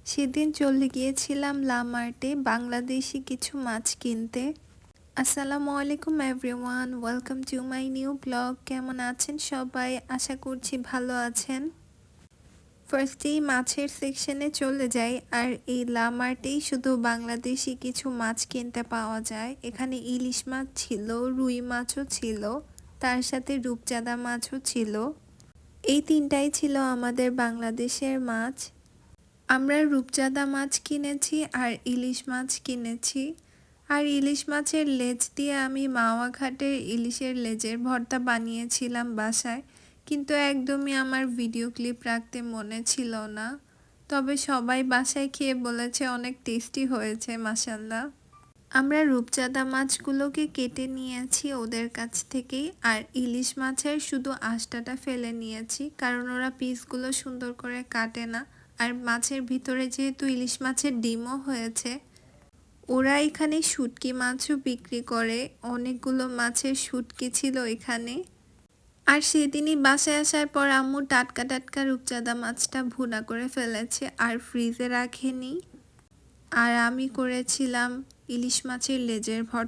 সেদিন চলে গিয়েছিলাম লা মার্টে বাংলাদেশি কিছু মাছ কিনতে। আসসালামু আলাইকুম everyone, welcome to my new blog. কেমন আছেন সবাই? আশা করছি ভালো আছেন। ফার্স্টেই মাছের সেকশনে চলে যাই, আর এই লা মার্টেই শুধু বাংলাদেশি কিছু মাছ কিনতে পাওয়া যায়। এখানে ইলিশ মাছ ছিল, রুই মাছও ছিল, তার সাথে রূপচাঁদা মাছও ছিল। এই তিনটাই ছিল আমাদের বাংলাদেশের মাছ। আমরা রূপচাঁদা মাছ কিনেছি আর ইলিশ মাছ কিনেছি। আর ইলিশ মাছের লেজ দিয়ে আমি মাওয়া ঘাটের ইলিশের লেজের ভর্তা বানিয়েছিলাম বাসায়, কিন্তু একদমই আমার ভিডিও ক্লিপ রাখতে মনে ছিল না। তবে সবাই বাসায় খেয়ে বলেছে অনেক টেস্টি হয়েছে, মাশাল্লাহ। আমরা রূপচাঁদা মাছগুলোকে কেটে নিয়েছি ওদের কাছ থেকেই, আর ইলিশ মাছের শুধু আঁশটাটা ফেলে নিয়েছি, কারণ ওরা পিসগুলো সুন্দর করে কাটে না। আর মাছের ভিতরে যেহেতু ইলিশ মাছের ডিমও হয়েছে, ওরা এখানে শুটকি মাছও বিক্রি করে। অনেকগুলো মাছের শুটকি ছিল এখানে। আর সেদিনই বাসায় আসার পর আম্মু টাটকা টাটকা রূপচাঁদা মাছটা ভুনা করে ফেলেছে আর ফ্রিজে রাখেনি। আর আমি করেছিলাম ইলিশ মাছের লেজের ভর্তা।